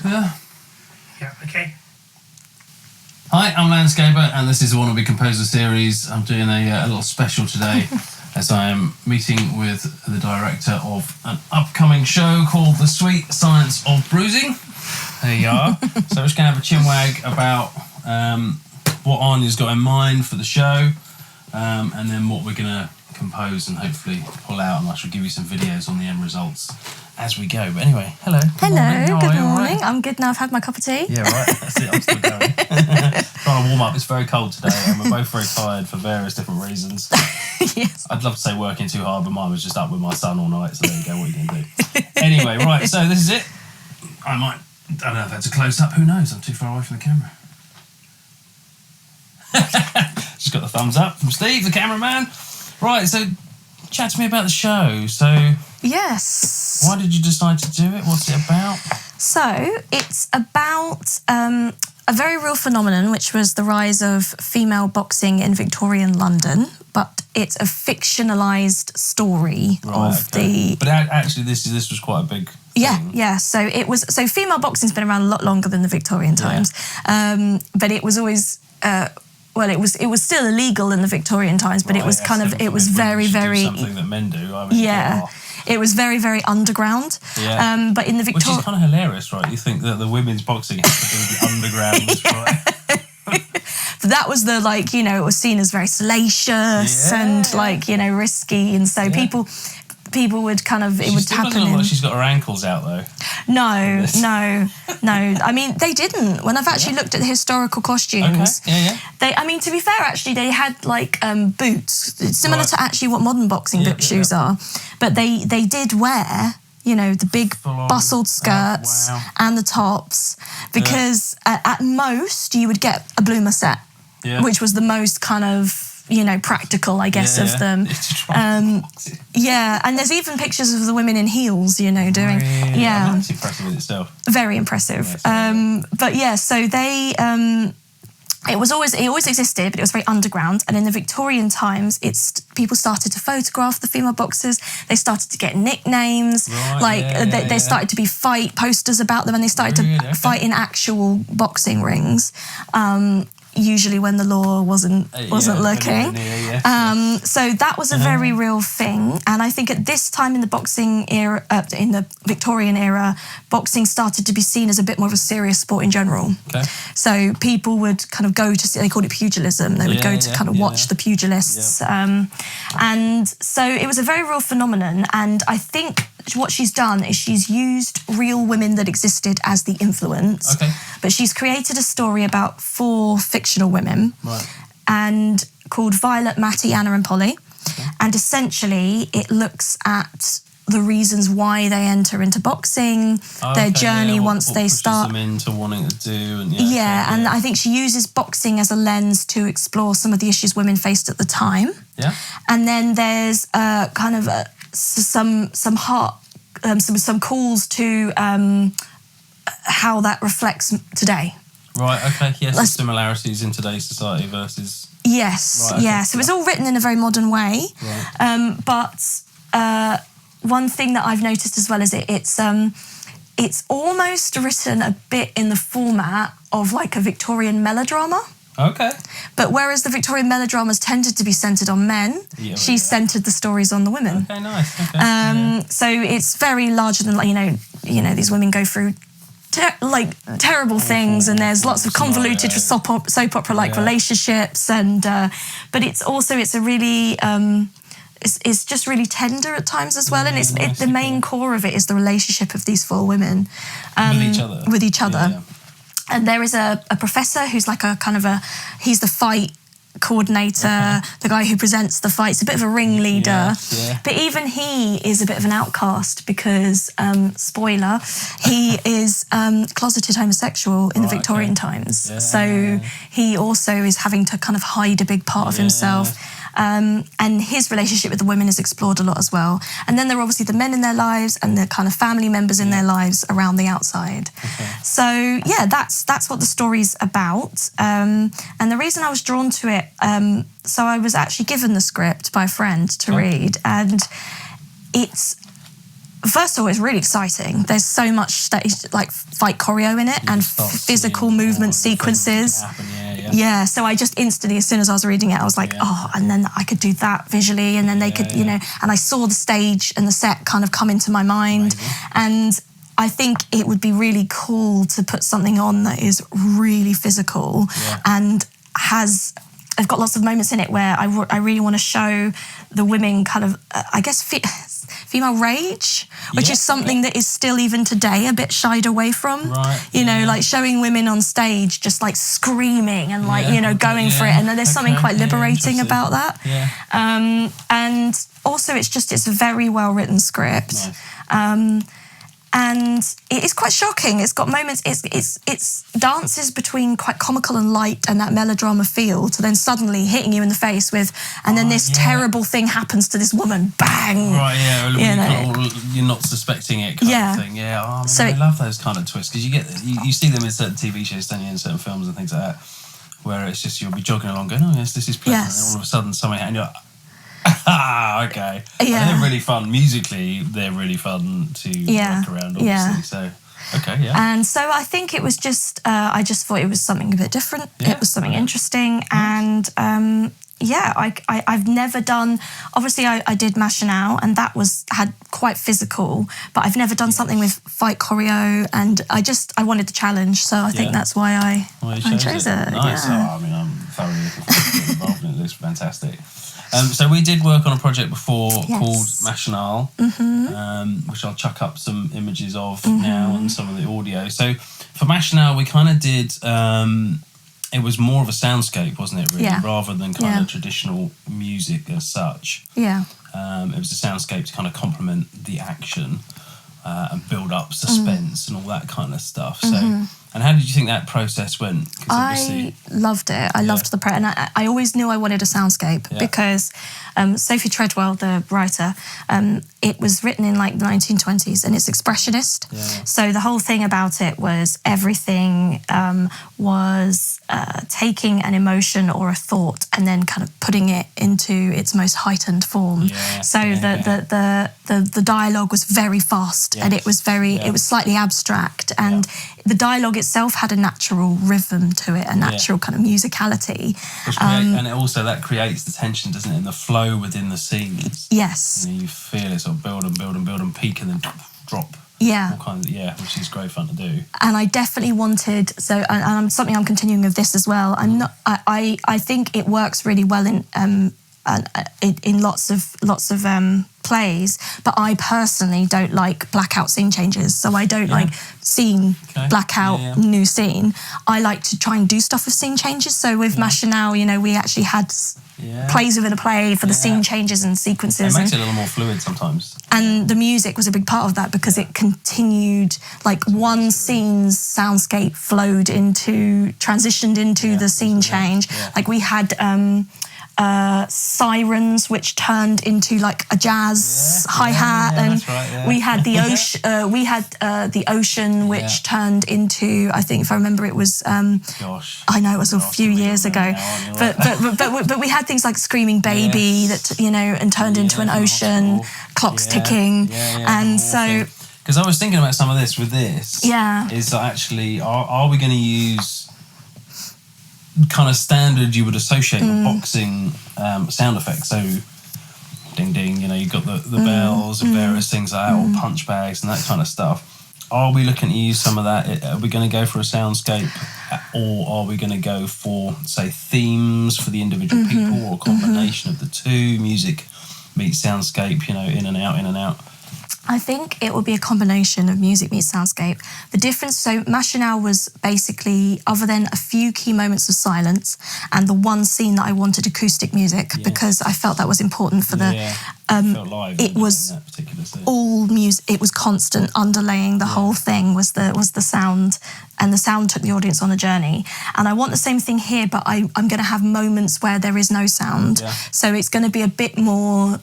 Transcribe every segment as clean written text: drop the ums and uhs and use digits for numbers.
Yeah. Yeah, okay. Hi, I'm Landscaper, and this is the Wannabe Composer series. I'm doing a little special today as I am meeting with the director of an upcoming show called The Sweet Science of Bruising. There you are. So we're just going to have a chinwag about what Anya's got in mind for the show, and then what we're going to compose and hopefully pull out, and I shall give you some videos on the end results as we go. But anyway, hello. Good morning. Right? I'm good now. I've had my cup of tea. Yeah, right. That's it. I'm still going. Trying to warm up. It's very cold today, and we're both very tired for various different reasons. Yes. I'd love to say working too hard, but mine was just up with my son all night. So there you go. What are you going to do? Anyway, right. So this is it. I don't know if that's a close up. Who knows? I'm too far away from the camera. Just got the thumbs up from Steve, the cameraman. Right. So chat to me about the show. So. Yes. Why did you decide to do it? What's it about? So, it's about a very real phenomenon, which was the rise of female boxing in Victorian London, but it's a fictionalised story the... But actually, this was quite a big thing. Yeah. So female boxing's been around a lot longer than the Victorian times, but it was always... it was still illegal in the Victorian times, but it was very, very... something that men do. I mean, It was very, very underground. Yeah. But in the Which is kind of hilarious, right? You think that the women's boxing has to be the underground, right? But that was it was seen as very salacious and risky, and so people would kind of it would happen. Doesn't look like she's got her ankles out though. No. I mean, they didn't. When I've actually looked at the historical costumes, to be fair, actually, they had boots similar to actually what modern boxing boot shoes are, but they did wear the big bustled skirts and the tops because at most you would get a bloomer set, which was the most kind of practical, I guess, of them. And there's even pictures of the women in heels, doing. Really? That's impressive in itself. Very impressive. So they. It always existed, but it was very underground. And in the Victorian times, people started to photograph the female boxers. They started to get nicknames. They started to be fight posters about them, and they started to fight in actual boxing rings. Usually when the law wasn't looking. So that was a very real thing. And I think at this time in the boxing era, in the Victorian era, boxing started to be seen as a bit more of a serious sport in general. Okay. So people would kind of go to see, they called it pugilism. They would go to kind of watch the pugilists. And so it was a very real phenomenon. And I think what she's done is she's used real women that existed as the influence, but she's created a story about 4 fictional women, and called Violet, Mattie, Anna and Polly. And essentially it looks at the reasons why they enter into boxing, their journey once they start them into wanting to do, and and I think she uses boxing as a lens to explore some of the issues women faced at the time. And then there's some calls to how that reflects today. Right, okay, yes, the similarities in today's society versus... Yes, so it's all written in a very modern way. But one thing that I've noticed as well is it's almost written a bit in the format of like a Victorian melodrama. Okay. But whereas the Victorian melodramas tended to be centred on men, she centred the stories on the women. Okay, nice. Okay. So it's very larger than these women go through terrible things, and there's lots of convoluted soap opera like relationships, and but it's a really it's just really tender at times as well, and the main core of it is the relationship of these 4 women with each other. And there is a professor who's like he's the fight coordinator, the guy who presents the fights, a bit of a ringleader. But even he is a bit of an outcast because, spoiler, he is closeted homosexual in the Victorian times. So he also is having to kind of hide a big part of himself. And his relationship with the women is explored a lot as well. And then there are obviously the men in their lives and the kind of family members in their lives around the outside. So yeah, that's what the story's about. And the reason I was drawn to it, so I was actually given the script by a friend to read, and it's first of all, it's really exciting. There's so much like fight choreo in it and physical movement sequences. Yeah, so I just instantly, as soon as I was reading it, I was like, and then I could do that visually, and then they could, you know, and I saw the stage and the set kind of come into my mind. And I think it would be really cool to put something on that is really physical and I've got lots of moments in it where I really want to show the women kind of, I guess, female rage, which is something that is still even today a bit shied away from. You know, like showing women on stage just like screaming and like, you know, going for it. And then there's something quite liberating about that. And also it's a very well written script. And it is quite shocking. It's got moments, it's dances between quite comical and light and that melodrama feel to then suddenly hitting you in the face with, and then this terrible thing happens to this woman, bang. You're not suspecting it kind of thing. I love those kind of twists, because you see them in certain TV shows, don't you, in certain films and things like that, where it's just, you'll be jogging along going, oh yes, this is pleasant, and all of a sudden something, and you're like, okay. And they're really fun. Musically, they're really fun to work around, obviously. So, And so I think it was just, I just thought it was something a bit different. It was something interesting. And I've never done, obviously I did Machinal, and that had quite physical, but I've never done something with fight choreo, and I wanted the challenge. So I think that's why I chose it. Nice. I mean, I'm thoroughly looking forward to getting involved in it. It looks fantastic. So we did work on a project before called Machinal, which I'll chuck up some images of now and some of the audio. So for Machinal, we kind of did, it was more of a soundscape, wasn't it, really, rather than kind of traditional music as such. It was a soundscape to kind of complement the action and build up suspense and all that kind of stuff. So. And how did you think that process went? I loved it. I loved the and I always knew I wanted a soundscape because Sophie Treadwell, the writer, it was written in like the 1920s and it's expressionist. So the whole thing about it was everything was taking an emotion or a thought and then kind of putting it into its most heightened form. The dialogue was very fast and it was it was slightly abstract, and the dialogue itself had a natural rhythm to it, a natural kind of musicality. And also that creates the tension, doesn't it, and the flow within the scenes. Yes. And you feel it sort of build and build and build and peak and then drop. All kinds of, which is great fun to do. And I definitely wanted, and something I'm continuing with this as well. I think it works really well in lots of plays, but I personally don't like blackout scene changes. So I don't like scene blackout new scene. I like to try and do stuff with scene changes. So with Machinal, you know, we actually had plays within a play for the scene changes and sequences. It makes it a little more fluid sometimes. And the music was a big part of that because it continued, like one scene's soundscape transitioned into the scene change. Like we had sirens which turned into like a jazz hi-hat, and we had the ocean which turned into, I think if I remember it was I know it was a few years ago, but we had things like Screaming Baby that, you know, and turned into an ocean, clocks ticking, and so because I was thinking about some of this with this is that actually are we going to use kind of standard you would associate with boxing sound effects, so ding ding, you know, you've got the bells and various things like that, or punch bags and that kind of stuff. Are we looking to use some of that? Are we going to go for a soundscape, or are we going to go for, say, themes for the individual people, or a combination of the two, music meets soundscape, you know, in and out, in and out? I think it will be a combination of music meets soundscape. The difference, so Machinal was basically, other than a few key moments of silence and the one scene that I wanted acoustic music because I felt that was important for the... felt live, it was in that particular scene. All music, it was constant, underlaying the whole thing was the sound, and the sound took the audience on a journey. And I want the same thing here, but I'm going to have moments where there is no sound. So it's going to be a bit more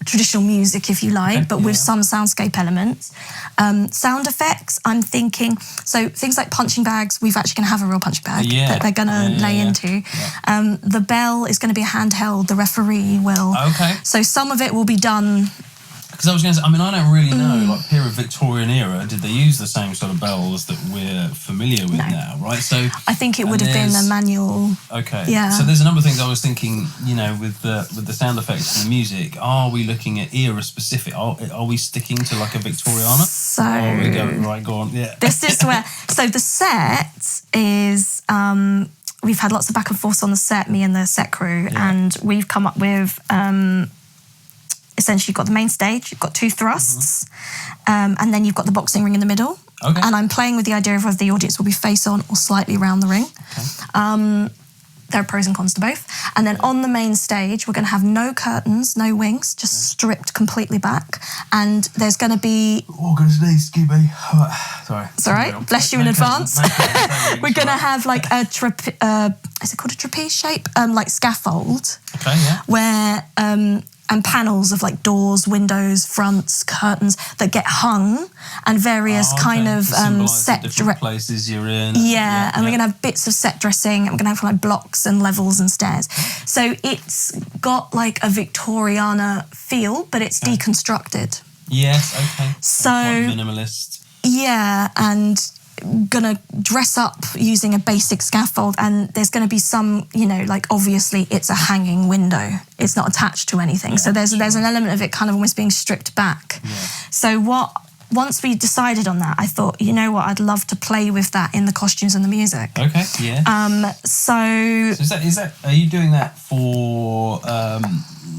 traditional music, if you like, but with some soundscape elements. Sound effects, I'm thinking, so things like punching bags, we're actually going to have a real punching bag that they're going to lay into. The bell is going to be a handheld, the referee will. So some of it will be done Because I was going to say, I mean, I don't really know, like, period Victorian era, did they use the same sort of bells that we're familiar with now, right? So I think it would have been a manual. Okay. Yeah. So there's a number of things I was thinking, you know, with the sound effects and the music. Are we looking at era specific? Are we sticking to like a Victoriana? So Go on. Yeah. This is where. So the set is. We've had lots of back and forth on the set, me and the set crew, and we've come up with. Essentially, you've got the main stage, you've got 2 thrusts, and then you've got the boxing ring in the middle. Okay. And I'm playing with the idea of whether the audience will be face on or slightly around the ring. Okay. There are pros and cons to both. And then on the main stage, we're going to have no curtains, no wings, just stripped completely back. And there's going to be... Excuse me. Sorry. It's all right. Bless you in advance. We're going to have like a... is it called a trapeze shape? Like scaffold. Okay, yeah. Where... and panels of like doors, windows, fronts, curtains that get hung, and various kind of set places you're in. Yeah, and we're gonna have bits of set dressing. And we're gonna have like blocks and levels and stairs. So it's got like a Victoriana feel, but it's deconstructed. Yes. Okay. So quite minimalist. Yeah, and gonna dress up using a basic scaffold, and there's gonna be some, you know, like obviously it's a hanging window, it's not attached to anything, so there's an element of it kind of almost being stripped back. So once we decided on that, I thought, you know what, I'd love to play with that in the costumes and the music. Okay, yeah. So is that are you doing that for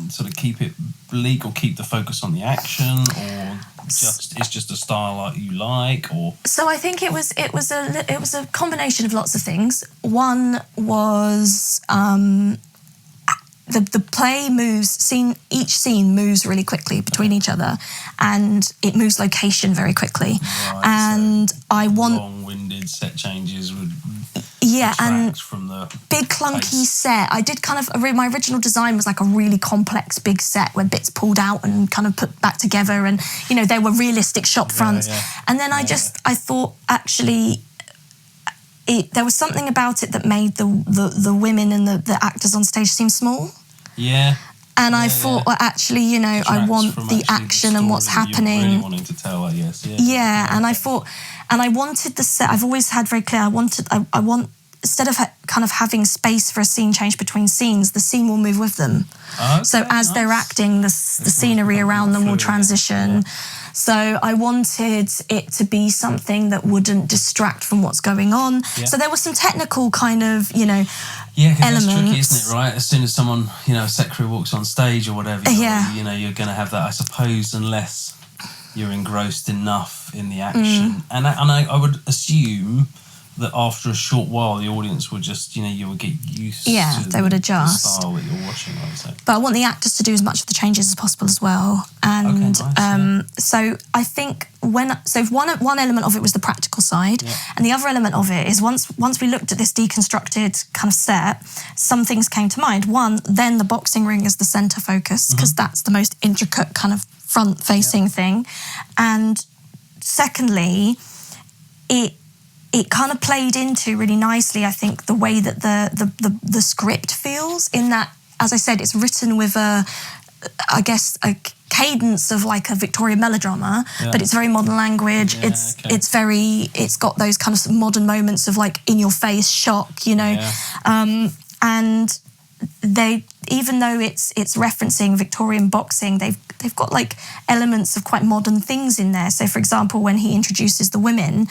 sort of keep it bleak or keep the focus on the action, or it's just a style like you like, or? So I think it was a combination of lots of things. One was the play moves, each scene moves really quickly between each other, and it moves location very quickly. Right, and so I want long-winded set changes would and from the big clunky set. I did kind of my original design was like a really complex big set where bits pulled out and kind of put back together, and you know there were realistic shop fronts. And then I thought actually there was something about it that made the women and the actors on stage seem small. Yeah. And I thought, well, actually, you know, I want the action and what's happening. Really wanting to tell, I guess. Yeah, and I thought, and I wanted the set. I've always had very clear. I want instead of kind of having space for a scene change between scenes, the scene will move with them. Okay, so as they're acting, the scenery around them will transition. Yeah. So I wanted it to be something that wouldn't distract from what's going on. Yeah. So there was some technical kind of, you know, elements. That's tricky, isn't it, right? As soon as someone, you know, a set crew walks on stage or whatever, you know, you're going to have that, I suppose, unless you're engrossed enough in the action. And I would assume that after a short while, the audience would just, you know, you would get used to they would adjust. The style that you're watching, I would say. But I want the actors to do as much of the changes as possible as well. And so I think one element of it was the practical side, and the other element of it is once we looked at this deconstructed kind of set, some things came to mind. One, then the boxing ring is the centre focus, because that's the most intricate kind of front-facing thing. And secondly, it kind of played into really nicely, I think, the way that the script feels, in that, as I said, it's written with a cadence of like a Victorian melodrama, but it's very modern language. It's got those kind of modern moments of like in your face shock, you know. And they, even though it's referencing Victorian boxing, they've got like elements of quite modern things in there. So for example, when he introduces the women,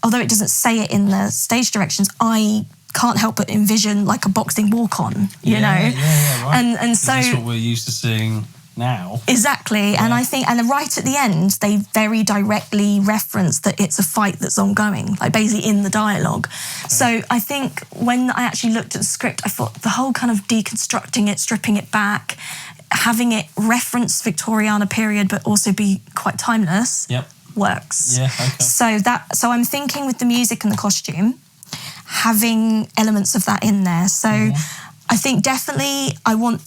although it doesn't say it in the stage directions, I can't help but envision like a boxing walk-on, you know? Right. And so that's what we're used to seeing now. Exactly. And I think, and right at the end, they very directly reference that it's a fight that's ongoing, like basically in the dialogue. So I think when I actually looked at the script, I thought the whole kind of deconstructing it, stripping it back, having it reference Victoriana period, but also be quite timeless, works. So I'm thinking with the music and the costume, having elements of that in there. So I think definitely I want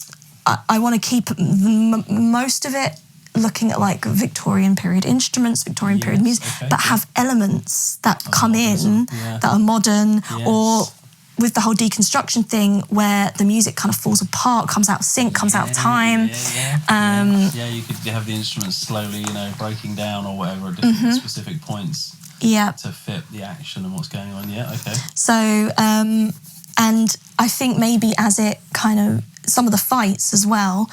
to keep most of it looking at like Victorian period instruments, Victorian period music, but have elements that come in that are modern, or with the whole deconstruction thing, where the music kind of falls apart, comes out of sync, comes out of time. You could have the instruments slowly, breaking down or whatever at different specific points. Yeah. To fit the action and what's going on. Yeah. Okay. So, and I think maybe as it kind of some of the fights as well.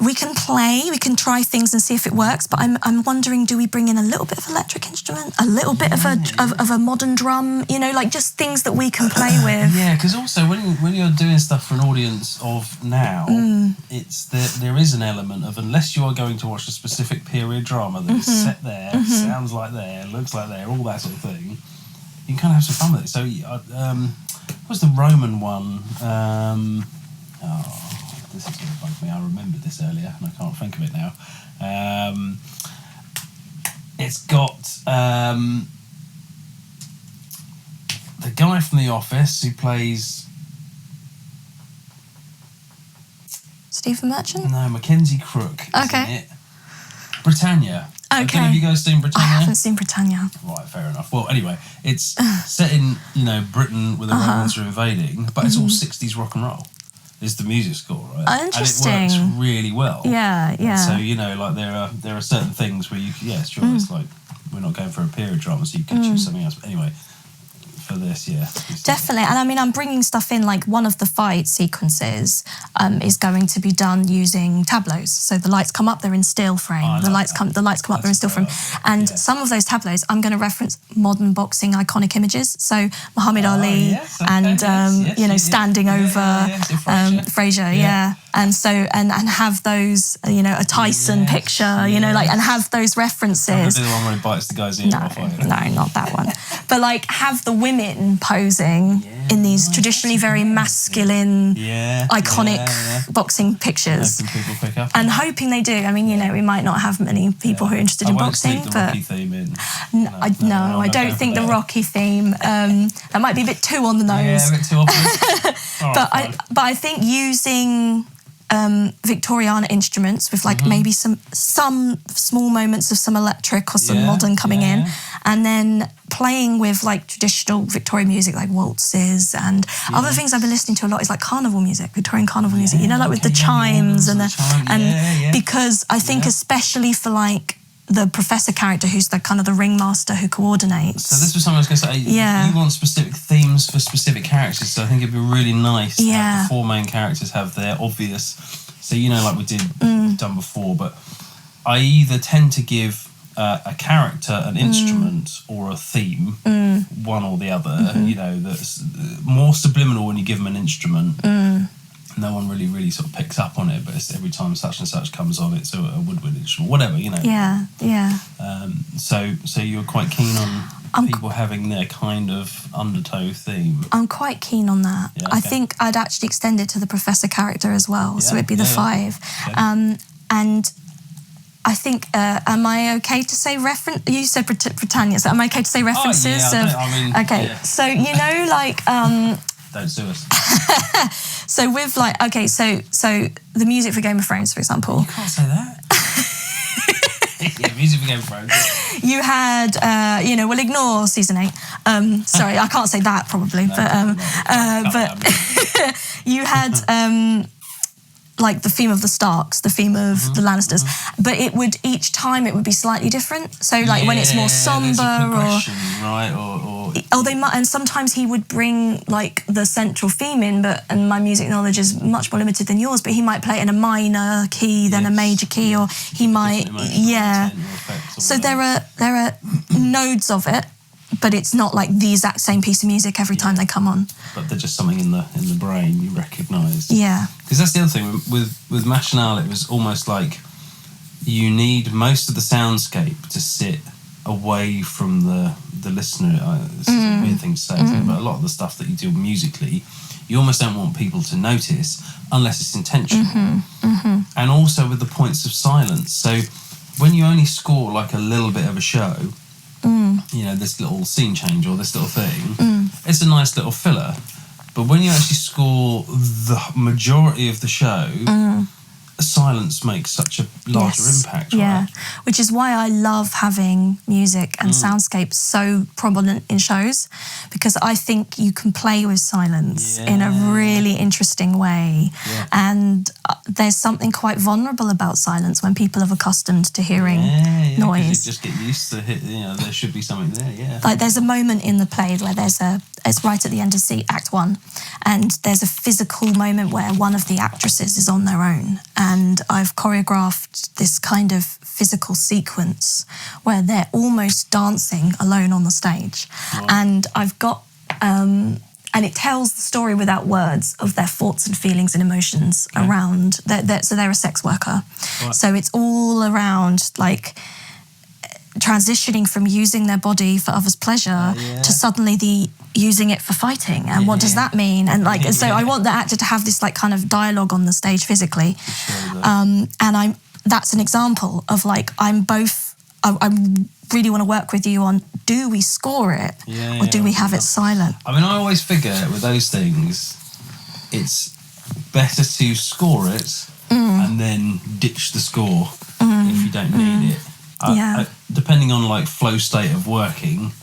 We can try things and see if it works, but I'm wondering, do we bring in a little bit of electric instrument, a little bit of a modern drum, like just things that we can play with? Yeah, because also when you're doing stuff for an audience of now, there is an element of, unless you are going to watch a specific period drama that is set there, sounds like there, looks like there, all that sort of thing, you can kind of have some fun with it. So, what was the Roman one? This is going to bug me. I remembered this earlier and I can't think of it now. It's got the guy from The Office who plays... Stephen Merchant? No, Mackenzie Crook is in it. Britannia. Okay. I don't know if you guys seen Britannia? I haven't seen Britannia. Right, fair enough. Well, anyway, it's set in, Britain with the Romans are invading, but it's all 60s rock and roll. Is the music score, right? Oh, interesting. And it works really well. Yeah. So there are certain things where it's like we're not going for a period drama, so you can choose something else. But anyway, for this, definitely. And I mean, I'm bringing stuff in, like one of the fight sequences is going to be done using tableaus. So the lights come up, they're in still frame. The lights come up, they're in still frame. And some of those tableaus, I'm going to reference modern boxing iconic images. So Muhammad Ali standing over Frazier, And so and have those, a Tyson picture, and have those references. The one where he bites the guy's ear off. No, not that one. But have the women posing in these traditionally very masculine, iconic boxing pictures. Hoping people pick up. And hoping they do. I mean, we might not have many people who are interested in boxing, I won't but Rocky theme in. I don't think the Rocky theme. That might be a bit too on the nose. Yeah, a bit too obvious. But I think using Victoriana instruments with maybe some small moments of some electric or some modern coming in, and then playing with traditional Victorian music like waltzes and other things I've been listening to a lot is carnival music, Victorian carnival music, with the chimes because I think especially for the professor character who's the kind of the ringmaster who coordinates. So this was something I was going to say. You want specific themes for specific characters, so I think it'd be really nice to have the four main characters have their obvious. So like we done before, but I either tend to give a character an instrument or a theme, one or the other. That's more subliminal when you give them an instrument. No one really sort of picks up on it, but it's every time such and such comes on, it's a woodwind instrument, whatever, So you're quite keen on people having their kind of undertow theme. I'm quite keen on that. Yeah, okay. I think I'd actually extend it to the professor character as well, so it'd be the five. Okay. And I think, am I okay to say reference? You said Britannia, so am I okay to say references? Okay, so don't sue us. So with so the music for Game of Thrones, for example. You can't say that. Music for Game of Thrones. You had, we'll ignore season 8. Sorry, I can't say that probably, but you had the theme of the Starks, the theme of the Lannisters, but each time it would be slightly different. So when it's more somber or they might, and sometimes he would bring the central theme in, and my music knowledge is much more limited than yours, but he might play it in a minor key than a major key, or he might so there are nodes of it, but it's not the exact same piece of music every time they come on. But they're just something in the brain you recognise. Yeah. Because that's the other thing with Machinal, it was almost like you need most of the soundscape to sit away from the listener. This is a weird thing to say, but a lot of the stuff that you do musically, you almost don't want people to notice unless it's intentional. And also with the points of silence. So when you only score a little bit of a show, this little scene change or this little thing, it's a nice little filler. But when you actually score the majority of the show, silence makes such a larger impact, right? Yeah, which is why I love having music and soundscapes so prominent in shows, because I think you can play with silence in a really interesting way. Yeah. And there's something quite vulnerable about silence when people are accustomed to hearing noise. You just get used to it, there should be something there, Like there's a moment in the play where it's right at the end of Act 1, and there's a physical moment where one of the actresses is on their own, and I've choreographed this kind of physical sequence where they're almost dancing alone on the stage. Right. And I've got and it tells the story without words of their thoughts and feelings and emotions around so they're a sex worker. Right. So it's all around like transitioning from using their body for others' pleasure to suddenly using it for fighting, and what does that mean? And so I want the actor to have this like kind of dialogue on the stage physically, and that's an example of like I really want to work with you on, do we score it or do we have it silent? I mean, I always figure with those things, it's better to score it and then ditch the score if you don't need it. Depending on like flow state of working,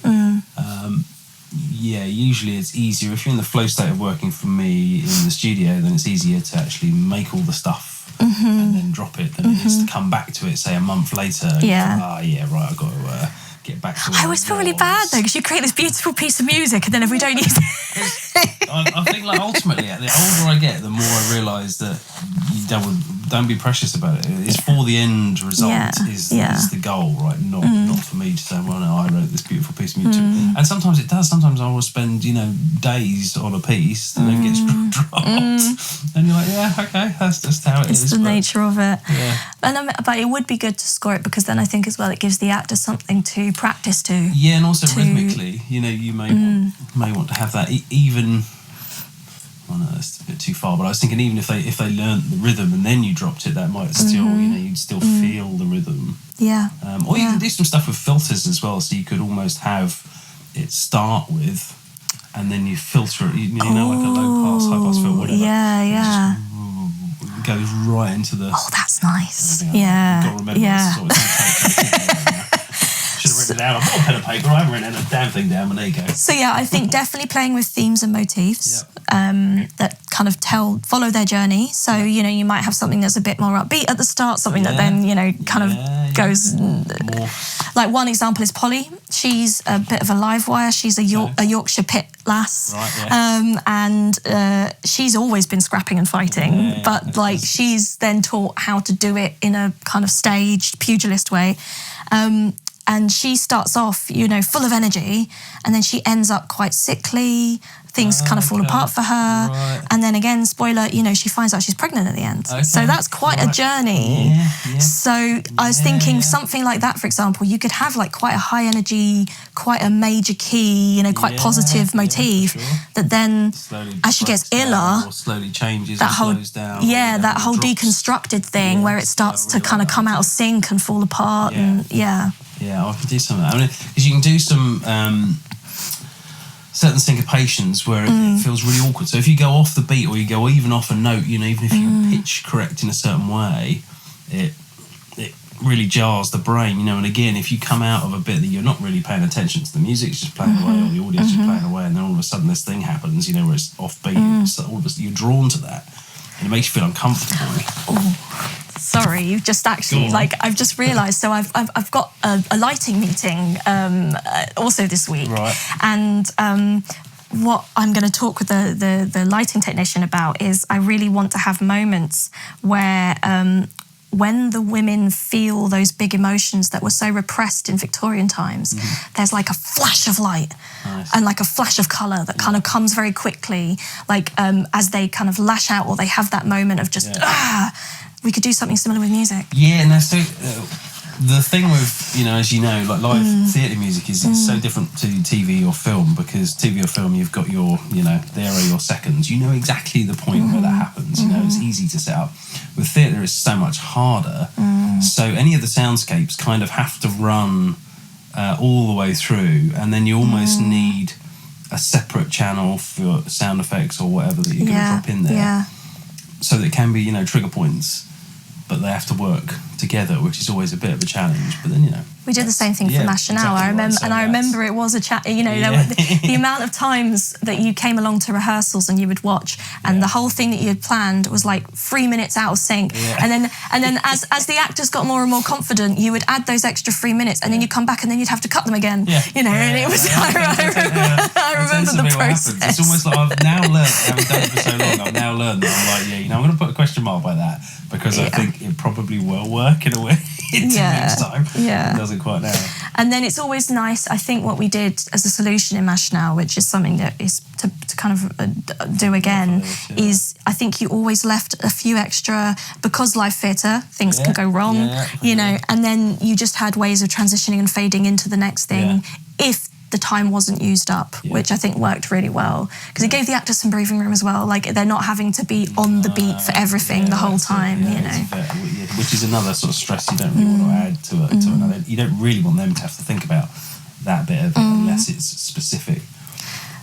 usually it's easier. If you're in the flow state of working for me in the studio, then it's easier to actually make all the stuff and then drop it than it is to come back to it, say a month later. I've got to get back to it. I always feel really bad though, because you create this beautiful piece of music and then if we don't use it... I think like ultimately, the older I get, the more I realise that you don't be precious about it. It's for the end result is the goal, right? Not for me to say, well, no, I wrote this beautiful piece of music. And sometimes it does. Sometimes I will spend, days on a piece and then gets dropped. And you're like, okay, that's just how it is. It's the nature of it. Yeah. But it would be good to score it, because then I think as well it gives the actor something to practice to. Yeah, and also rhythmically, you may want to have that even. Well, no, that's a bit too far. But I was thinking, even if they learnt the rhythm and then you dropped it, that might still, you'd still feel the rhythm. Yeah. Or you can do some stuff with filters as well. So you could almost have it start with, and then you filter it. Like a low pass, high pass filter, whatever. Yeah. It goes right into the. Oh, that's nice. You've got to remember should have written it down. I've got a pen and paper. I haven't written a damn thing down, but there you go. So I think definitely playing with themes and motifs that kind of follow their journey. So you might have something that's a bit more upbeat at the start, something that then kind of goes. More. Like one example is Polly. She's a bit of a live wire. She's a Yorkshire pit lass, and she's always been scrapping and fighting. But she's then taught how to do it in a kind of staged pugilist way. And she starts off, full of energy, and then she ends up quite sickly. Things kind of fall apart for her. Right. And then again, spoiler, she finds out she's pregnant at the end. Okay. So that's quite a journey. Yeah. So I was thinking something like that, for example, you could have like quite a high energy, quite a major key, quite positive motif that then slowly as she gets iller, or slowly changes that whole, slows down. That whole deconstructed thing where it starts to kind of come out of sync and fall apart. Yeah, I can do some of that. I mean, because you can do some certain syncopations where it feels really awkward. So if you go off the beat or you go even off a note, even if you pitch correct in a certain way, it really jars the brain, And again, if you come out of a bit that you're not really paying attention to, the music's just playing away or the audio's just playing away, and then all of a sudden this thing happens, where it's offbeat, so all of a sudden you're drawn to that, and it makes you feel uncomfortable. Sorry, you've just actually I've just realised. So I've got a lighting meeting also this week, right. And what I'm going to talk with the lighting technician about is I really want to have moments where when the women feel those big emotions that were so repressed in Victorian times, there's like a flash of light and like a flash of colour that kind of comes very quickly, as they kind of lash out or they have that moment of just we could do something similar with music. Yeah, and that's the thing with, as like live theatre music is it's so different to TV or film, because TV or film you've got your, there are your seconds. You know exactly the point where that happens. It's easy to set up. With theatre it's so much harder. So any of the soundscapes kind of have to run all the way through, and then you almost need a separate channel for sound effects or whatever that you're going to drop in there. So that it can be, trigger points but they have to work together, which is always a bit of a challenge. But then, you know, we did the same thing for Mash Now. Exactly I remember, right. So I remember it was a chat. You know, the amount of times that you came along to rehearsals and you would watch, and the whole thing that you had planned was like 3 minutes out of sync. And then as the actors got more and more confident, you would add those extra 3 minutes, and then you'd come back, and then you'd have to cut them again. You know, and it was. I remember the process. It's almost like I've now learned, having done it for so long, I've now learned that I'm like, I'm going to put a question mark by that, because I think it probably will work in a way. Next time. It doesn't quite now. And then it's always nice, I think what we did as a solution in Mash Now, which is something that is to kind of do again, is I think you always left a few extra, because live theatre, things can go wrong, you know, and then you just had ways of transitioning and fading into the next thing if the time wasn't used up, which I think worked really well, because it gave the actors some breathing room as well. Like, they're not having to be on the beat for everything the whole time, you know. Which is another sort of stress you don't really want to add to another. You don't really want them to have to think about that bit of it unless it's specific.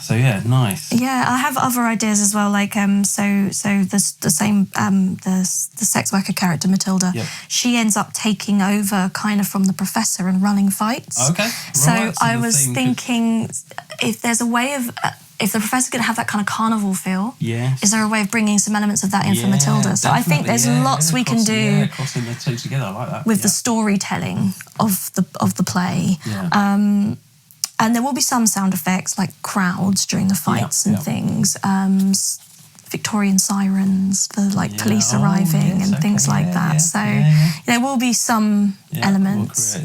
So yeah, nice. Yeah, I have other ideas as well. Like so the same the sex worker character Matilda. She ends up taking over kind of from the professor and running fights. Okay. So I was thinking, if there's a way of if the professor's going to have that kind of carnival feel, is there a way of bringing some elements of that in for Matilda? So I think there's lots we can do. Crossing the two together, I like that. With the storytelling of the play. And there will be some sound effects, like crowds during the fights and things. Victorian sirens for like police arriving and things like that. So there will be some elements.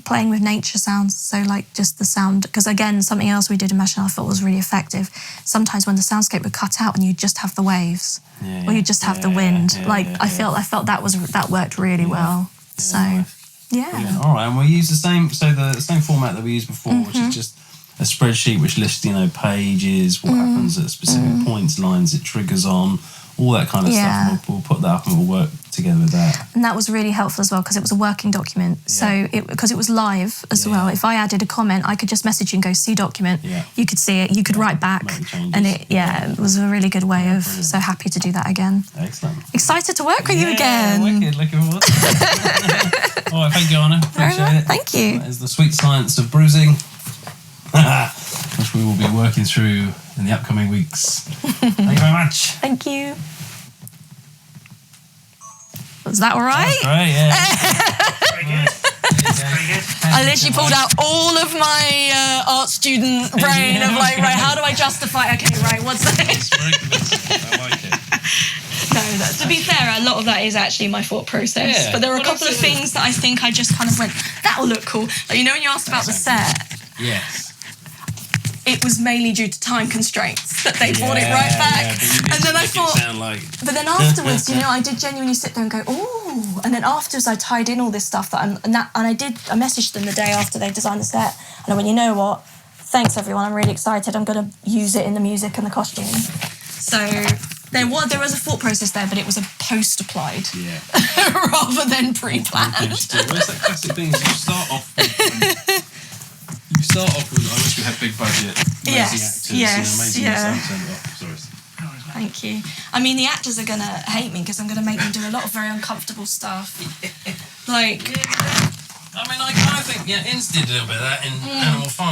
Playing with nature sounds, so like just the sound. Because again, something else we did in Mash Now I thought was really effective. Sometimes when the soundscape would cut out and you just have the waves, or you just have the wind. I felt that worked really well. So. Brilliant. All right, and we'll use the same format that we used before, which is just a spreadsheet which lists, pages, what happens at specific points, lines it triggers on, all that kind of stuff. We'll put that up and we'll work together with that. And that was really helpful as well, because it was a working document. So because it was live as well, if I added a comment, I could just message you and go, see document. You could see it, you could write back. And it was a really good way of, so happy to do that again. Excellent. Excited to work with you again. Wicked, looking forward to it. All right, thank you, Anna. Appreciate it. Thank you. That is the sweet science of bruising, which we will be working through in the upcoming weeks. Thank you very much. Thank you. Was that all right? That's great, yeah. Very good. Very good. I literally pulled out all of my art student brain of like, right, how do I justify? Okay, right, what's that? It's very convincing. I like it. No, to be fair, a lot of that is actually my thought process. But there are a couple of things that I think I just kind of went, that'll look cool. Like, when you asked about the set. Yes. It was mainly due to time constraints that they brought it right back. And then I thought, but then afterwards, I did genuinely sit there and go, oh. And then afterwards, I tied in all this stuff I messaged them the day after they designed the set, and I went, you know what? Thanks everyone, I'm really excited. I'm going to use it in the music and the costume. So there was a thought process there, but it was a post-applied rather than pre-planned. It's that classic thing. You start off with, I wish we had big budget, amazing actors, amazing sound. Thank you. I mean, the actors are going to hate me because I'm going to make them do a lot of very uncomfortable stuff. Like... I mean, I kind of think, Inns did a little bit of that in Animal Farm.